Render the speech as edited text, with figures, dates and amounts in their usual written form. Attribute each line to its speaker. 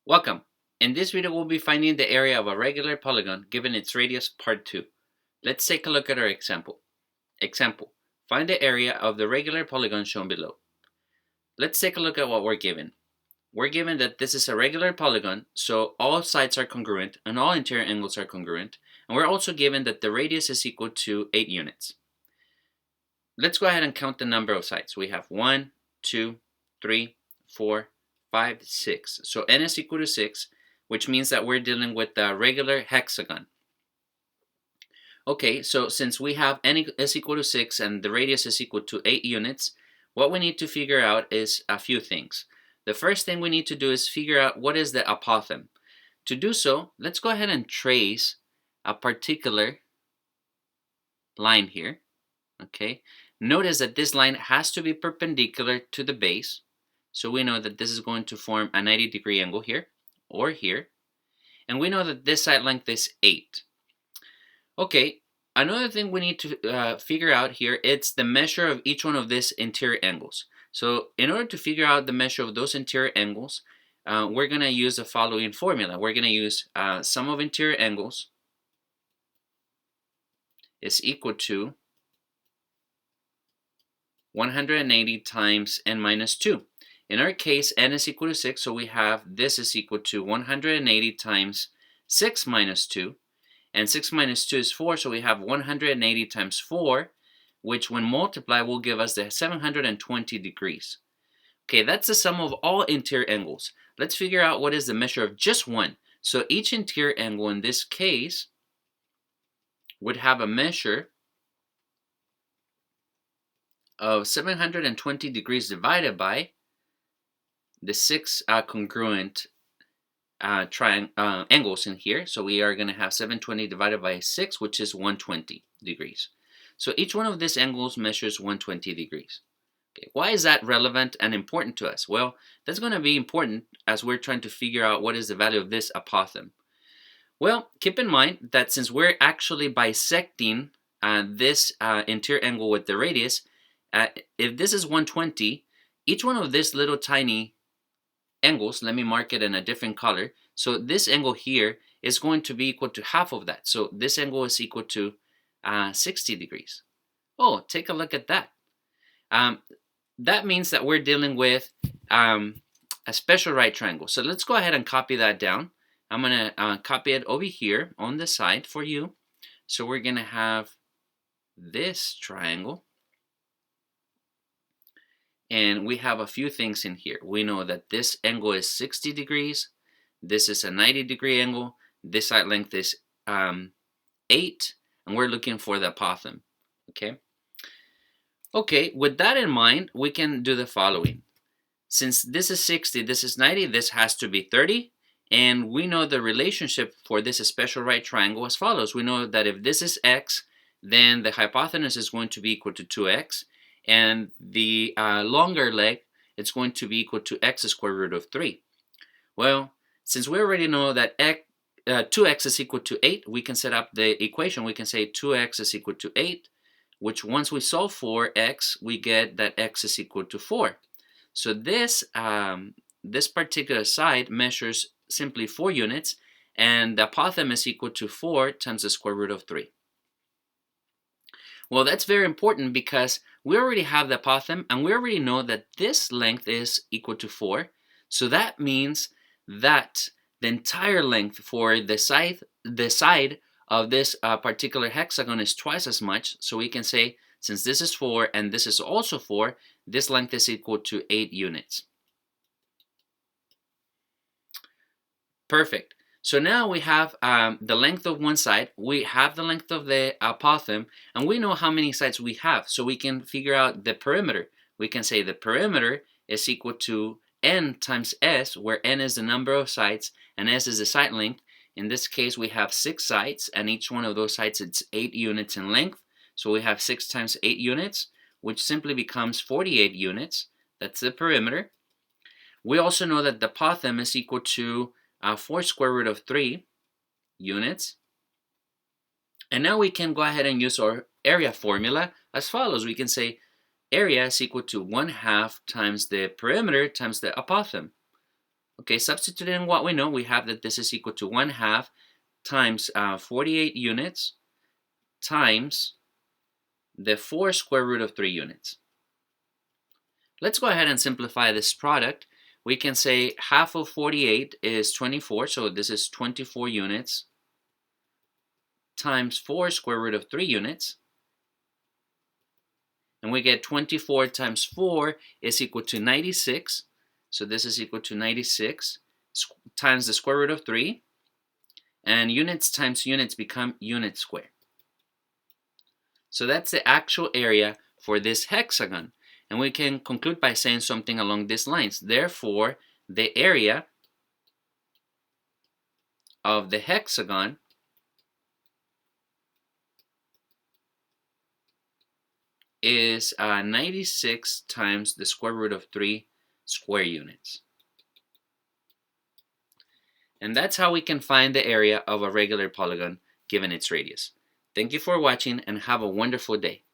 Speaker 1: Welcome! In this video we'll be finding the area of a regular polygon given its radius part 2. Let's take a look at our example. Example: find the area of the regular polygon shown below. Let's take a look at what we're given. We're given that this is a regular polygon, so all sides are congruent and all interior angles are congruent, and we're also given that the radius is equal to 8 units. Let's go ahead and count the number of sides. We have 1, 2, 3, 4, 5, 6. So n is equal to 6, which means that we're dealing with a regular hexagon. Okay, so since we have n is equal to 6 and the radius is equal to 8 units, what we need to figure out is a few things. The first thing we need to do is figure out what is the apothem. To do so, let's go ahead and trace a particular line here. Okay, notice that this line has to be perpendicular to the base. So we know that this is going to form a 90-degree angle here or here. And we know that this side length is 8. Okay, another thing we need to figure out here, it's the measure of each one of these interior angles. So in order to figure out the measure of those interior angles, we're going to use the following formula. We're going to use sum of interior angles is equal to 180 times n minus 2. In our case, n is equal to 6, so we have this is equal to 180 times 6 minus 2. And 6 minus 2 is 4, so we have 180 times 4, which when multiplied will give us the 720 degrees. Okay, that's the sum of all interior angles. Let's figure out what is the measure of just one. So each interior angle in this case would have a measure of 720 degrees divided by the 6 congruent angles in here. So we are going to have 720 divided by 6, which is 120 degrees. So each one of these angles measures 120 degrees. Okay, why is that relevant and important to us? Well, that's going to be important as we're trying to figure out what is the value of this apothem. Well, keep in mind that since we're actually bisecting this interior angle with the radius, if this is 120, each one of these little tiny angles, let me mark it in a different color. So this angle here is going to be equal to half of that. So this angle is equal to 60 degrees. Oh, take a look at that. That means that we're dealing with a special right triangle. So let's go ahead and copy that down. I'm going to copy it over here on the side for you. So we're going to have this triangle. And we have a few things in here. We know that this angle is 60 degrees. This is a 90-degree angle. This side length is 8. And we're looking for the apothem. Okay? Okay, with that in mind, we can do the following. Since this is 60, this is 90, this has to be 30. And we know the relationship for this special right triangle as follows. We know that if this is x, then the hypotenuse is going to be equal to 2x. And the longer leg, it's going to be equal to x square root of 3. Well, since we already know that 2x is equal to 8, we can set up the equation. We can say 2x is equal to 8, which once we solve for x, we get that x is equal to 4. So this particular side measures simply 4 units, and the apothem is equal to 4 times the square root of 3. Well, that's very important because we already have the apothem and we already know that this length is equal to 4. So that means that the entire length for the side of this particular hexagon is twice as much. So we can say, since this is 4 and this is also 4, this length is equal to 8 units. Perfect. So now we have the length of one side, we have the length of the apothem, and we know how many sides we have. So we can figure out the perimeter. We can say the perimeter is equal to n times s, where n is the number of sides and s is the side length. In this case, we have 6 sides, and each one of those sides is 8 units in length. So we have 6 times 8 units, which simply becomes 48 units. That's the perimeter. We also know that the apothem is equal to 4 square root of 3 units. And now we can go ahead and use our area formula as follows. We can say area is equal to 1/2 times the perimeter times the apothem. Okay, substituting what we know, we have that this is equal to 1/2 times 48 units times the 4 square root of 3 units. Let's go ahead and simplify this product. We can say half of 48 is 24, so this is 24 units times 4 square root of 3 units. And we get 24 times 4 is equal to 96. So this is equal to 96 times the square root of 3. And units times units become units squared. So that's the actual area for this hexagon. And we can conclude by saying something along these lines. Therefore, the area of the hexagon is 96 times the square root of 3 square units. And that's how we can find the area of a regular polygon given its radius. Thank you for watching and have a wonderful day.